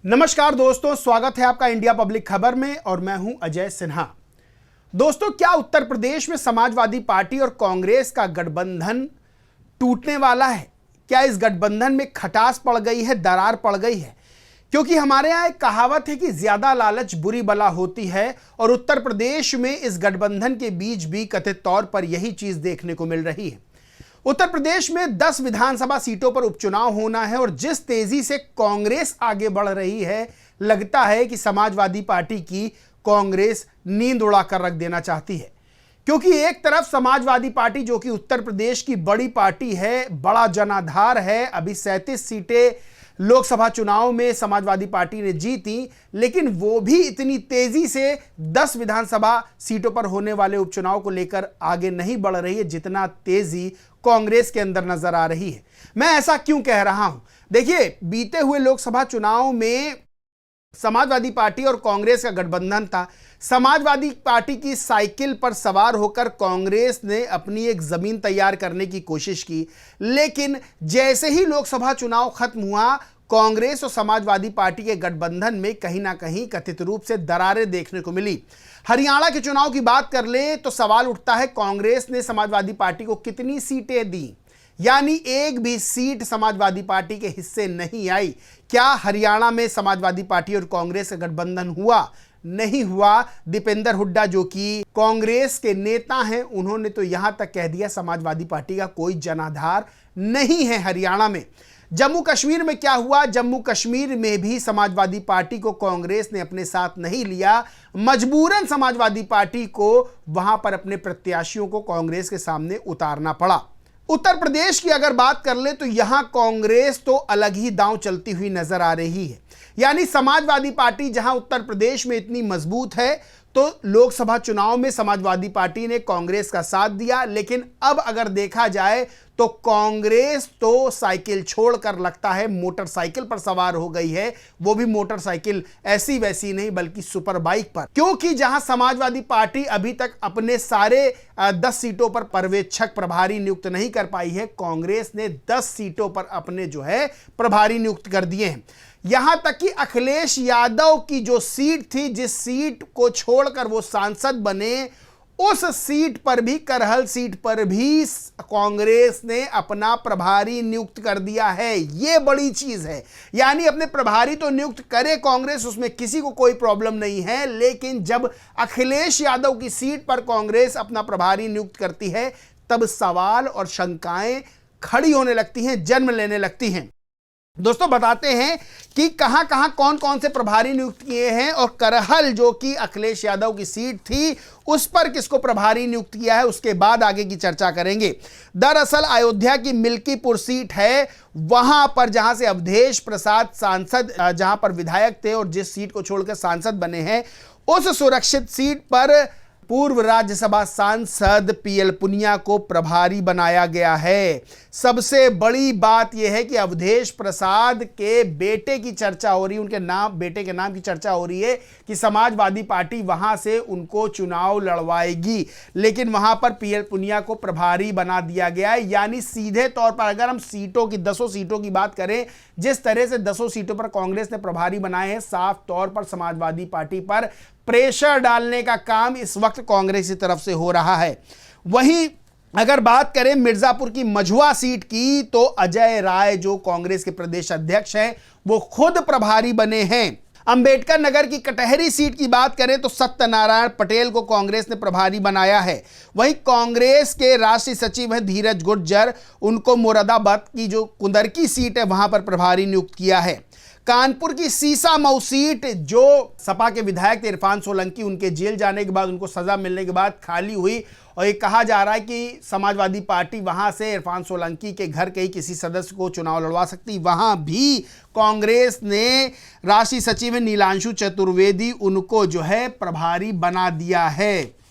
नमस्कार दोस्तों, स्वागत है आपका इंडिया पब्लिक खबर में और मैं हूं अजय सिन्हा। दोस्तों, क्या उत्तर प्रदेश में समाजवादी पार्टी और कांग्रेस का गठबंधन टूटने वाला है? क्या इस गठबंधन में खटास पड़ गई है, दरार पड़ गई है? क्योंकि हमारे यहां एक कहावत है कि ज्यादा लालच बुरी बला होती है और उत्तर प्रदेश में इस गठबंधन के बीच भी कथित तौर पर यही चीज देखने को मिल रही है। उत्तर प्रदेश में 10 विधानसभा सीटों पर उपचुनाव होना है और जिस तेजी से कांग्रेस आगे बढ़ रही है, लगता है कि समाजवादी पार्टी की कांग्रेस नींद उड़ाकर रख देना चाहती है। क्योंकि एक तरफ समाजवादी पार्टी जो कि उत्तर प्रदेश की बड़ी पार्टी है, बड़ा जनाधार है, अभी 37 सीटें लोकसभा चुनाव में समाजवादी पार्टी ने जीती, लेकिन वो भी इतनी तेजी से 10 विधानसभा सीटों पर होने वाले उपचुनाव को लेकर आगे नहीं बढ़ रही है जितना तेजी कांग्रेस के अंदर नजर आ रही है। मैं ऐसा क्यों कह रहा हूं? देखिए, बीते हुए लोकसभा चुनाव में समाजवादी पार्टी और कांग्रेस का गठबंधन था। समाजवादी पार्टी की साइकिल पर सवार होकर कांग्रेस ने अपनी एक जमीन तैयार करने की कोशिश की, लेकिन जैसे ही लोकसभा चुनाव खत्म हुआ, कांग्रेस और समाजवादी पार्टी के गठबंधन में कहीं ना कहीं कथित रूप से दरारें देखने को मिली। हरियाणा के चुनाव की बात कर ले तो सवाल उठता है, कांग्रेस ने समाजवादी पार्टी को कितनी सीटें दी? यानी एक भी सीट समाजवादी पार्टी के हिस्से नहीं आई। क्या हरियाणा में समाजवादी पार्टी और कांग्रेस का गठबंधन हुआ? नहीं हुआ। दीपेंद्र हुड्डा जो कि कांग्रेस के नेता हैं, उन्होंने तो यहां तक कह दिया समाजवादी पार्टी का कोई जनाधार नहीं है हरियाणा में। जम्मू कश्मीर में क्या हुआ? जम्मू कश्मीर में भी समाजवादी पार्टी को कांग्रेस ने अपने साथ नहीं लिया। मजबूरन समाजवादी पार्टी को वहां पर अपने प्रत्याशियों को कांग्रेस के सामने उतारना पड़ा। उत्तर प्रदेश की अगर बात कर ले तो यहां कांग्रेस तो अलग ही दांव चलती हुई नजर आ रही है। यानी समाजवादी पार्टी जहां उत्तर प्रदेश में इतनी मजबूत है, तो लोकसभा चुनाव में समाजवादी पार्टी ने कांग्रेस का साथ दिया, लेकिन अब अगर देखा जाए तो कांग्रेस तो साइकिल छोड़कर लगता है मोटरसाइकिल पर सवार हो गई है। वो भी मोटरसाइकिल ऐसी वैसी नहीं, बल्कि सुपर बाइक पर। क्योंकि जहां समाजवादी पार्टी अभी तक अपने सारे 10 सीटों पर पर्यवेक्षक प्रभारी नियुक्त नहीं कर पाई है, कांग्रेस ने 10 सीटों पर अपने जो है प्रभारी नियुक्त कर दिए हैं। यहां तक कि अखिलेश यादव की जो सीट थी, जिस सीट को छोड़कर वो सांसद बने, उस सीट पर भी, करहल सीट पर भी कांग्रेस ने अपना प्रभारी नियुक्त कर दिया है। यह बड़ी चीज है। यानी अपने प्रभारी तो नियुक्त करे कांग्रेस, उसमें किसी को कोई प्रॉब्लम नहीं है, लेकिन जब अखिलेश यादव की सीट पर कांग्रेस अपना प्रभारी नियुक्त करती है, तब सवाल और शंकाएं खड़ी होने लगती हैं, जन्म लेने लगती हैं। दोस्तों, बताते हैं कि कहां कहां कौन कौन से प्रभारी नियुक्त किए हैं और करहल जो कि अखिलेश यादव की सीट थी, उस पर किसको प्रभारी नियुक्त किया है, उसके बाद आगे की चर्चा करेंगे। दरअसल अयोध्या की मिल्कीपुर सीट है, वहां पर जहां से अवधेश प्रसाद सांसद, जहां पर विधायक थे और जिस सीट को छोड़कर सांसद बने हैं, उस सुरक्षित सीट पर पूर्व राज्यसभा सांसद पीएल पुनिया को प्रभारी बनाया गया है। सबसे बड़ी बात यह है कि अवधेश प्रसाद के बेटे की चर्चा हो रही है, उनके नाम, बेटे के नाम की चर्चा हो रही है कि समाजवादी पार्टी वहां से उनको चुनाव लड़वाएगी, लेकिन वहां पर पीएल पुनिया को प्रभारी बना दिया गया है। यानी सीधे तौर पर अगर हम सीटों की, 10 सीटों की बात करें, जिस तरह से 10 सीटों पर कांग्रेस ने प्रभारी बनाए हैं, साफ तौर पर समाजवादी पार्टी पर प्रेशर डालने का काम इस वक्त कांग्रेस की तरफ से हो रहा है। वहीं अगर बात करें मिर्जापुर की मझुआ सीट की, तो अजय राय जो कांग्रेस के प्रदेश अध्यक्ष हैं, वो खुद प्रभारी बने हैं। अंबेडकर नगर की कटहरी सीट की बात करें तो सत्यनारायण पटेल को कांग्रेस ने प्रभारी बनाया है। वहीं कांग्रेस के राष्ट्रीय सचिव हैं धीरज गुर्जर, उनको मुरादाबाद की जो कुंदरकी सीट है, वहां पर प्रभारी नियुक्त किया है। कानपुर की सीसामऊ सीट जो सपा के विधायक थे इरफान सोलंकी, उनके जेल जाने के बाद, उनको सजा मिलने के बाद खाली हुई और ये कहा जा रहा है कि समाजवादी पार्टी वहां से इरफान सोलंकी के घर के ही किसी सदस्य को चुनाव लड़वा सकती। वहां भी कांग्रेस ने राष्ट्रीय सचिव नीलांशु चतुर्वेदी, उनको जो है प्रभारी बना दिया है।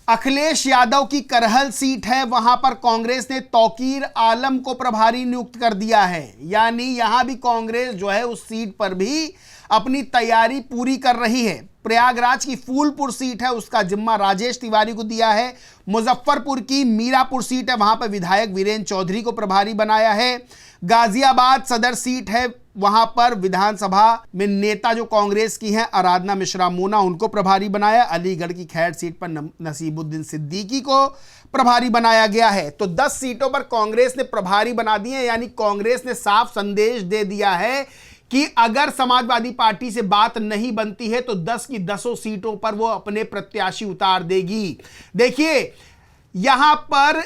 अखिलेश यादव की करहल सीट है, वहां पर कांग्रेस ने तौकीर आलम को प्रभारी नियुक्त कर दिया है। यानी यहां भी कांग्रेस जो है उस सीट पर भी अपनी तैयारी पूरी कर रही है। प्रयागराज की फूलपुर सीट है, उसका जिम्मा राजेश तिवारी को दिया है। मुजफ्फरपुर की मीरापुर सीट है, वहां पर विधायक वीरेंद्र चौधरी को प्रभारी बनाया है। गाजियाबाद सदर सीट है, वहां पर विधानसभा में नेता जो कांग्रेस की हैं आराधना मिश्रा मोना, उनको प्रभारी बनाया। अलीगढ़ की खैर सीट पर नसीबुद्दीन सिद्दीकी को प्रभारी बनाया गया है। तो 10 सीटों पर कांग्रेस ने प्रभारी बना दिए, यानी कांग्रेस ने साफ संदेश दे दिया है कि अगर समाजवादी पार्टी से बात नहीं बनती है तो 10 की 10 सीटों पर वो अपने प्रत्याशी उतार देगी। देखिए यहां पर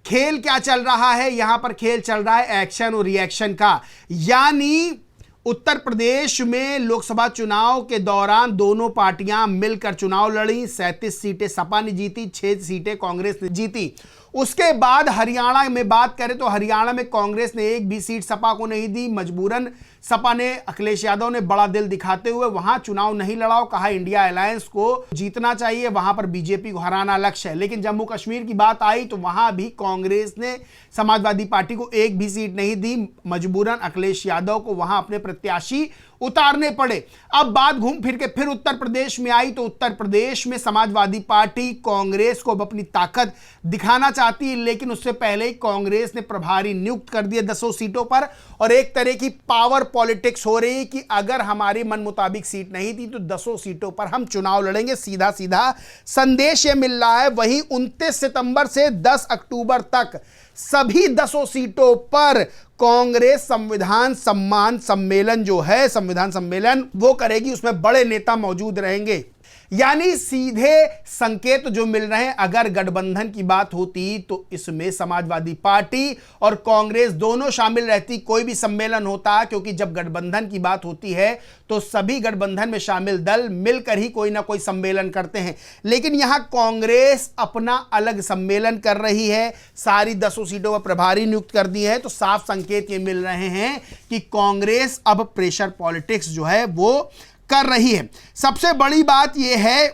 खेल क्या चल रहा है, यहां पर खेल चल रहा है एक्शन और रिएक्शन का। यानी उत्तर प्रदेश में लोकसभा चुनाव के दौरान दोनों पार्टियां मिलकर चुनाव लड़ी। 37 सीटें सपा ने जीती, 6 सीटें कांग्रेस ने जीती। उसके बाद हरियाणा में बात करें तो हरियाणा में कांग्रेस ने एक भी सीट सपा को नहीं दी। मजबूरन सपा ने, अखिलेश यादव ने बड़ा दिल दिखाते हुए वहां चुनाव नहीं लड़ा, कहा इंडिया अलायंस को जीतना चाहिए, वहां पर बीजेपी को हराना लक्ष्य है। लेकिन जम्मू कश्मीर की बात आई तो वहां भी कांग्रेस ने समाजवादी पार्टी को एक भी सीट नहीं दी। मजबूरन अखिलेश यादव को वहां अपने प्रत्याशी उतारने पड़े। अब बात घूम फिर के फिर उत्तर प्रदेश में आई तो उत्तर प्रदेश में समाजवादी पार्टी कांग्रेस को अब अपनी ताकत दिखाना चाहती है, लेकिन उससे पहले ही कांग्रेस ने प्रभारी नियुक्त कर दिए 10 सीटों पर। और एक तरह की पावर पॉलिटिक्स हो रही कि अगर हमारी मन मुताबिक सीट नहीं थी तो 10 सीटों पर हम चुनाव लड़ेंगे, सीधा सीधा संदेश यह मिल रहा है। वहीं 29 सितंबर से 10 अक्टूबर तक सभी 10 सीटों पर कांग्रेस संविधान सम्मान सम्मेलन जो है, संविधान सम्मेलन वो करेगी, उसमें बड़े नेता मौजूद रहेंगे। यानी सीधे संकेत जो मिल रहे हैं, अगर गठबंधन की बात होती तो इसमें समाजवादी पार्टी और कांग्रेस दोनों शामिल रहती, कोई भी सम्मेलन होता, क्योंकि जब गठबंधन की बात होती है तो सभी गठबंधन में शामिल दल मिलकर ही कोई ना कोई सम्मेलन करते हैं। लेकिन यहां कांग्रेस अपना अलग सम्मेलन कर रही है, सारी 10 सीटों पर प्रभारी नियुक्त कर दी है। तो साफ संकेत ये मिल रहे हैं कि कांग्रेस अब प्रेशर पॉलिटिक्स जो है वो कर रही है। सबसे बड़ी बात यह है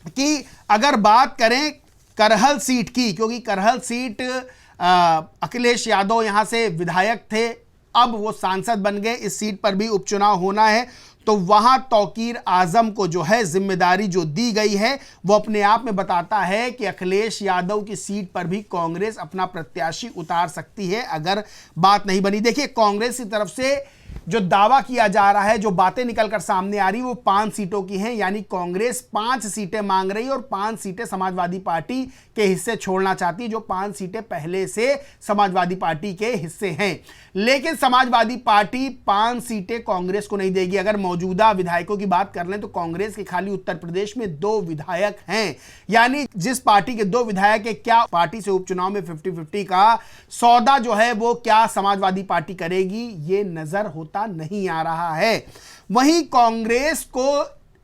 कि अगर बात करें करहल सीट की, क्योंकि करहल सीट अखिलेश यादव यहां से विधायक थे, अब वो सांसद बन गए, इस सीट पर भी उपचुनाव होना है। तो वहां तौकीर आजम को जो है जिम्मेदारी जो दी गई है वो अपने आप में बताता है कि अखिलेश यादव की सीट पर भी कांग्रेस अपना प्रत्याशी उतार सकती है अगर बात नहीं बनी। देखिए कांग्रेस की तरफ से जो दावा किया जा रहा है, जो बातें निकलकर सामने आ रही वो 5 सीटों की हैं, यानी कांग्रेस 5 सीटें मांग रही है और 5 सीटें समाजवादी पार्टी के हिस्से छोड़ना चाहती है, जो 5 सीटें पहले से समाजवादी पार्टी के हिस्से हैं। लेकिन समाजवादी पार्टी 5 सीटें कांग्रेस को नहीं देगी। अगर मौजूदा विधायकों की बात कर लें तो कांग्रेस के खाली उत्तर प्रदेश में 2 विधायक हैं, यानी जिस पार्टी के 2 विधायक है, क्या पार्टी से उपचुनाव में 50-50 का सौदा जो है वो क्या समाजवादी पार्टी करेगी, ये नजर होता नहीं आ रहा है। वहीं कांग्रेस को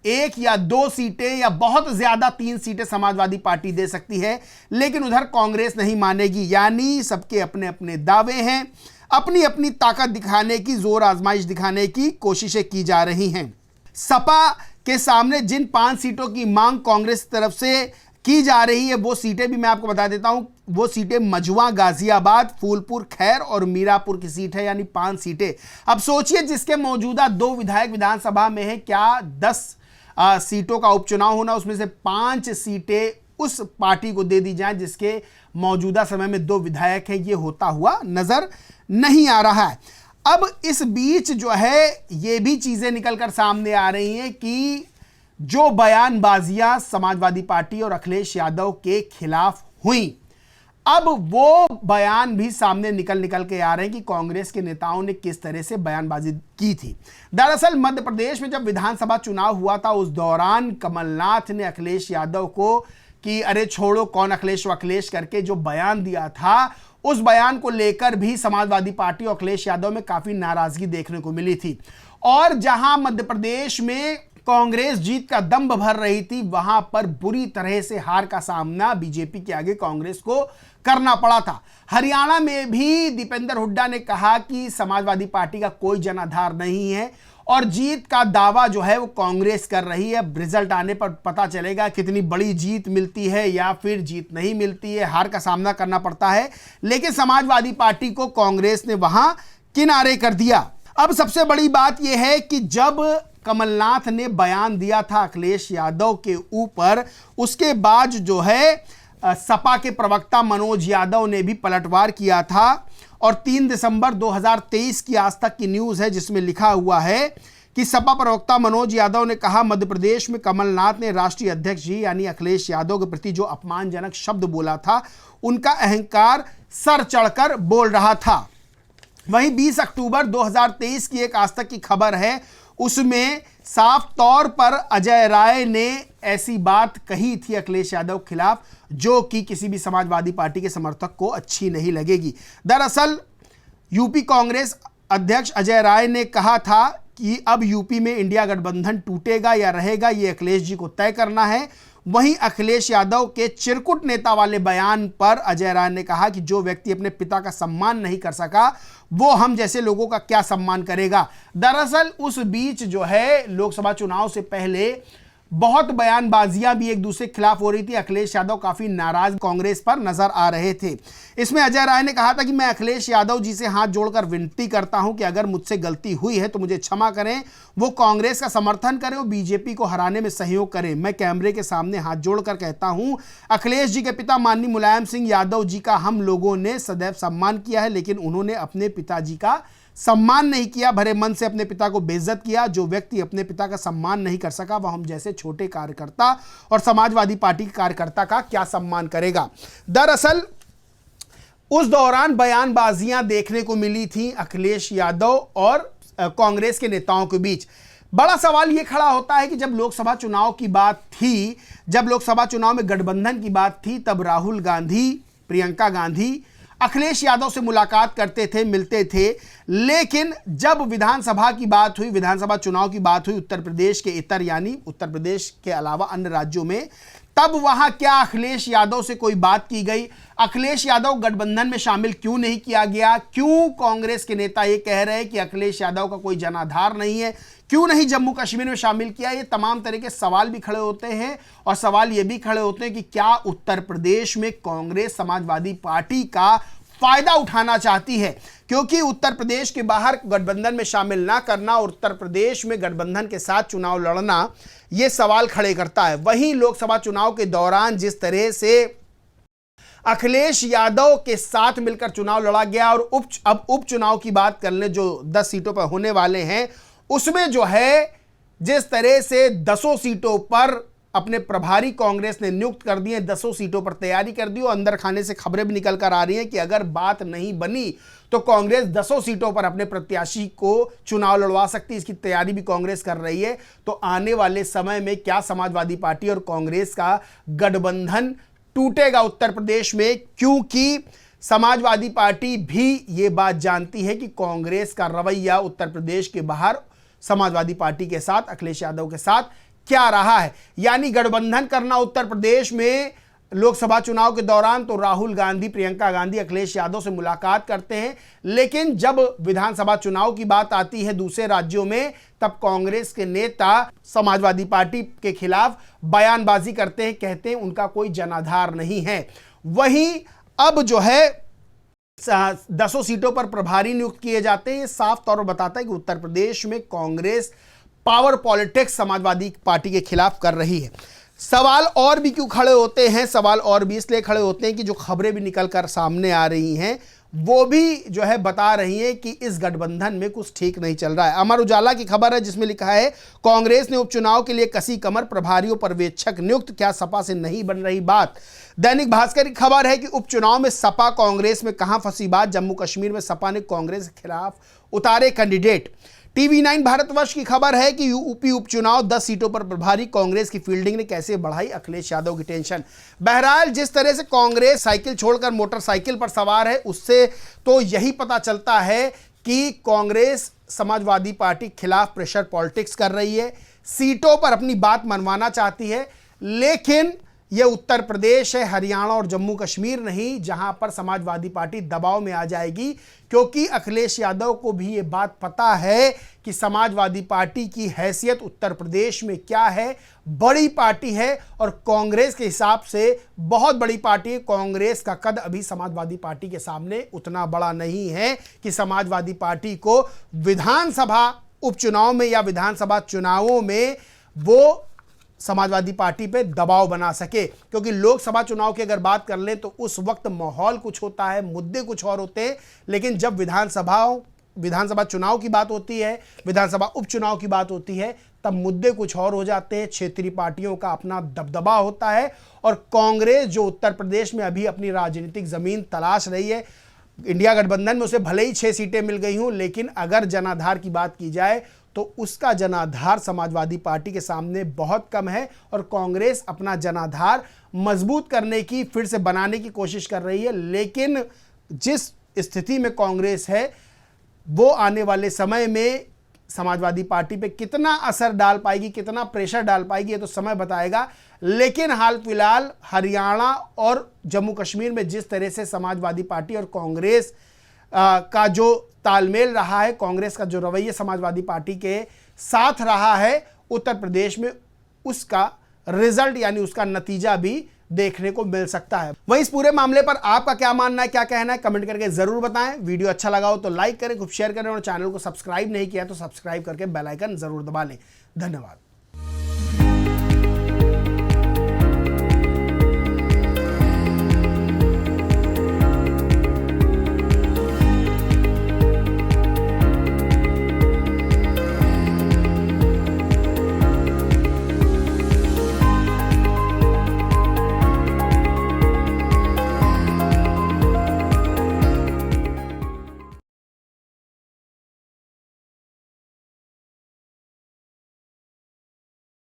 1 या 2 सीटें या बहुत ज्यादा 3 सीटें समाजवादी पार्टी दे सकती है, लेकिन उधर कांग्रेस नहीं मानेगी। यानी सबके अपने अपने दावे हैं, अपनी अपनी ताकत दिखाने की, जोर आजमाइश दिखाने की कोशिशें की जा रही हैं। सपा के सामने जिन 5 सीटों की मांग कांग्रेस की तरफ से की जा रही है वो सीटें भी मैं आपको बता देता हूं। वो सीटें मझवा, गाजियाबाद, फूलपुर, खैर और मीरापुर की सीट है, यानी 5 सीटें। अब सोचिए जिसके मौजूदा 2 विधायक विधानसभा में है, क्या 10 सीटों का उपचुनाव होना, उसमें से 5 सीटें उस पार्टी को दे दी जाए जिसके मौजूदा समय में 2 विधायक हैं, ये होता हुआ नजर नहीं आ रहा है। अब इस बीच जो है ये भी चीजें निकलकर सामने आ रही हैं कि जो बयानबाजियां समाजवादी पार्टी और अखिलेश यादव के खिलाफ हुई, अब वो बयान भी सामने निकल के आ रहे हैं कि कांग्रेस के नेताओं ने किस तरह से बयानबाजी की थी। दरअसल मध्य प्रदेश में जब विधानसभा चुनाव हुआ था उस दौरान कमलनाथ ने अखिलेश यादव को कि अरे छोड़ो कौन अखिलेश व अखिलेश करके जो बयान दिया था, उस बयान को लेकर भी समाजवादी पार्टी और अखिलेश यादव में काफी नाराजगी देखने को मिली थी। और जहां मध्य प्रदेश में कांग्रेस जीत का दंभ भर रही थी, वहां पर बुरी तरह से हार का सामना बीजेपी के आगे कांग्रेस को करना पड़ा था। हरियाणा में भी दीपेंद्र हुड्डा ने कहा कि समाजवादी पार्टी का कोई जनाधार नहीं है और जीत का दावा जो है वो कांग्रेस कर रही है। रिजल्ट आने पर पता चलेगा कितनी बड़ी जीत मिलती है या फिर जीत नहीं मिलती है, हार का सामना करना पड़ता है। लेकिन समाजवादी पार्टी को कांग्रेस ने वहां किनारे कर दिया। अब सबसे बड़ी बात यह है कि जब कमलनाथ ने बयान दिया था अखिलेश यादव के ऊपर, उसके बाद जो है सपा के प्रवक्ता मनोज यादव ने भी पलटवार किया था और 3 दिसंबर 2023 की आज तक की न्यूज है, जिसमें लिखा हुआ है कि सपा प्रवक्ता मनोज यादव ने कहा, मध्य प्रदेश में कमलनाथ ने राष्ट्रीय अध्यक्ष जी यानी अखिलेश यादव के प्रति जो अपमानजनक शब्द बोला था, उनका अहंकार सर चढ़कर बोल रहा था। वहीं 20 अक्टूबर 2023 की एक आज तक की खबर है, उसमें साफ तौर पर अजय राय ने ऐसी बात कही थी अखिलेश यादव के खिलाफ, जो कि किसी भी समाजवादी पार्टी के समर्थक को अच्छी नहीं लगेगी। दरअसल यूपी कांग्रेस अध्यक्ष अजय राय ने कहा था कि अब यूपी में इंडिया गठबंधन टूटेगा या रहेगा, ये अखिलेश जी को तय करना है। वहीं अखिलेश यादव के चिरकुट नेता वाले बयान पर अजय राय ने कहा कि जो व्यक्ति अपने पिता का सम्मान नहीं कर सका, वो हम जैसे लोगों का क्या सम्मान करेगा। दरअसल उस बीच जो है लोकसभा चुनाव से पहले बहुत बयानबाजियां भी एक दूसरे के खिलाफ हो रही थी। अखिलेश यादव काफी नाराज कांग्रेस पर नजर आ रहे थे। इसमें अजय राय ने कहा था कि मैं अखिलेश यादव जी से हाथ जोड़कर विनती करता हूं कि अगर मुझसे गलती हुई है तो मुझे क्षमा करें, वो कांग्रेस का समर्थन करें और बीजेपी को हराने में सहयोग करें। मैं कैमरे के सामने हाथ जोड़कर कहता हूं, अखिलेश जी के पिता माननीय मुलायम सिंह यादव जी का हम लोगों ने सदैव सम्मान किया है, लेकिन उन्होंने अपने पिताजी का सम्मान नहीं किया, भरे मन से अपने पिता को बेइज्जत किया। जो व्यक्ति अपने पिता का सम्मान नहीं कर सका, वह हम जैसे छोटे कार्यकर्ता और समाजवादी पार्टी के कार्यकर्ता का क्या सम्मान करेगा। दरअसल उस दौरान बयानबाजियां देखने को मिली थी अखिलेश यादव और कांग्रेस के नेताओं के बीच। बड़ा सवाल यह खड़ा होता है कि जब लोकसभा चुनाव की बात थी, जब लोकसभा चुनाव में गठबंधन की बात थी, तब राहुल गांधी, प्रियंका गांधी अखिलेश यादव से मुलाकात करते थे, मिलते थे। लेकिन जब विधानसभा की बात हुई, विधानसभा चुनाव की बात हुई उत्तर प्रदेश के इतर यानी उत्तर प्रदेश के अलावा अन्य राज्यों में, तब वहां क्या अखिलेश यादव से कोई बात की गई? अखिलेश यादव गठबंधन में शामिल क्यों नहीं किया गया? क्यों कांग्रेस के नेता ये कह रहे हैं कि अखिलेश यादव का कोई जनाधार नहीं है? क्यों नहीं जम्मू कश्मीर में शामिल किया? ये तमाम तरह के सवाल भी खड़े होते हैं और सवाल ये भी खड़े होते हैं कि क्या उत्तर प्रदेश में कांग्रेस समाजवादी पार्टी का फायदा उठाना चाहती है? क्योंकि उत्तर प्रदेश के बाहर गठबंधन में शामिल ना करना और उत्तर प्रदेश में गठबंधन के साथ चुनाव लड़ना, यह सवाल खड़े करता है। वहीं लोकसभा चुनाव के दौरान जिस तरह से अखिलेश यादव के साथ मिलकर चुनाव लड़ा गया और अब उपचुनाव की बात कर लें जो 10 सीटों पर होने वाले हैं, उसमें जो है जिस तरह से 10 सीटों पर अपने प्रभारी कांग्रेस ने नियुक्त कर दिए, 10 सीटों पर तैयारी कर दी और अंदर खाने से खबरें भी निकल कर आ रही हैं कि अगर बात नहीं बनी तो कांग्रेस 10 सीटों पर अपने प्रत्याशी को चुनाव लड़वा सकती है। इसकी तैयारी भी कांग्रेस कर रही है। तो आने वाले समय में क्या समाजवादी पार्टी और कांग्रेस का गठबंधन टूटेगा उत्तर प्रदेश में? क्योंकि समाजवादी पार्टी भी ये बात जानती है कि कांग्रेस का रवैया उत्तर प्रदेश के बाहर समाजवादी पार्टी के साथ, अखिलेश यादव के साथ क्या रहा है। यानी गठबंधन करना उत्तर प्रदेश में लोकसभा चुनाव के दौरान तो राहुल गांधी, प्रियंका गांधी अखिलेश यादव से मुलाकात करते हैं, लेकिन जब विधानसभा चुनाव की बात आती है दूसरे राज्यों में, तब कांग्रेस के नेता समाजवादी पार्टी के खिलाफ बयानबाजी करते हैं, कहते हैं उनका कोई जनाधार नहीं है। वहीं अब जो है 10 सीटों पर प्रभारी नियुक्त किए जाते हैं। ये साफ तौर पर बताता है कि उत्तर प्रदेश में Congress power politics Samajwadi party के खिलाफ कर रही है। सवाल और भी क्यों खड़े होते हैं? सवाल और भी इसलिए खड़े होते हैं कि जो खबरें भी निकल कर सामने आ रही हैं वो भी जो है बता रही हैं कि इस गठबंधन में कुछ ठीक नहीं चल रहा है। अमर उजाला की खबर है जिसमें लिखा है, कांग्रेस ने उपचुनाव के लिए कसी कमर, प्रभारियों पर्यवेक्षक नियुक्त, क्या सपा से नहीं बन रही बात? दैनिक भास्कर की खबर है कि उपचुनाव में सपा कांग्रेस में कहां फंसी बात? जम्मू कश्मीर में सपा ने कांग्रेस के खिलाफ उतारे कैंडिडेट। TV9 भारतवर्ष की खबर है कि यूपी उपचुनाव 10 सीटों पर प्रभारी, कांग्रेस की फील्डिंग ने कैसे बढ़ाई अखिलेश यादव की टेंशन। बहरहाल जिस तरह से कांग्रेस साइकिल छोड़कर मोटरसाइकिल पर सवार है, उससे तो यही पता चलता है कि कांग्रेस समाजवादी पार्टी के खिलाफ प्रेशर पॉलिटिक्स कर रही है, सीटों पर अपनी बात मनवाना चाहती है। लेकिन यह उत्तर प्रदेश है, हरियाणा और जम्मू कश्मीर नहीं, जहां पर समाजवादी पार्टी दबाव में आ जाएगी, क्योंकि अखिलेश यादव को भी यह बात पता है कि समाजवादी पार्टी की हैसियत उत्तर प्रदेश में क्या है। बड़ी पार्टी है और कांग्रेस के हिसाब से बहुत बड़ी पार्टी है। कांग्रेस का कद अभी समाजवादी पार्टी के सामने उतना बड़ा नहीं है कि समाजवादी पार्टी को विधानसभा उपचुनाव में या विधानसभा चुनावों में वो समाजवादी पार्टी पे दबाव बना सके, क्योंकि लोकसभा चुनाव की अगर बात कर लें तो उस वक्त माहौल कुछ होता है, मुद्दे कुछ और होते हैं, लेकिन जब विधानसभा चुनाव की बात होती है, विधानसभा उपचुनाव की बात होती है, तब मुद्दे कुछ और हो जाते हैं। क्षेत्रीय पार्टियों का अपना दबदबा होता है और कांग्रेस जो उत्तर प्रदेश में अभी अपनी राजनीतिक जमीन तलाश रही है, इंडिया गठबंधन में उसे भले ही 6 सीटें मिल गई हों, लेकिन अगर जनाधार की बात की जाए तो उसका जनाधार समाजवादी पार्टी के सामने बहुत कम है और कांग्रेस अपना जनाधार मजबूत करने की, फिर से बनाने की कोशिश कर रही है। लेकिन जिस स्थिति में कांग्रेस है वो आने वाले समय में समाजवादी पार्टी पे कितना असर डाल पाएगी, कितना प्रेशर डाल पाएगी, ये तो समय बताएगा। लेकिन हाल फिलहाल हरियाणा और जम्मू कश्मीर में जिस तरह से समाजवादी पार्टी और कांग्रेस का जो तालमेल रहा है, कांग्रेस का जो रवैया समाजवादी पार्टी के साथ रहा है, उत्तर प्रदेश में उसका रिजल्ट यानी उसका नतीजा भी देखने को मिल सकता है। वहीं इस पूरे मामले पर आपका क्या मानना है, क्या कहना है, कमेंट करके जरूर बताएं। वीडियो अच्छा लगा हो तो लाइक करें, खूब शेयर करें और चैनल को सब्सक्राइब नहीं किया तो सब्सक्राइब करके बेल आइकन जरूर दबा लें। धन्यवाद।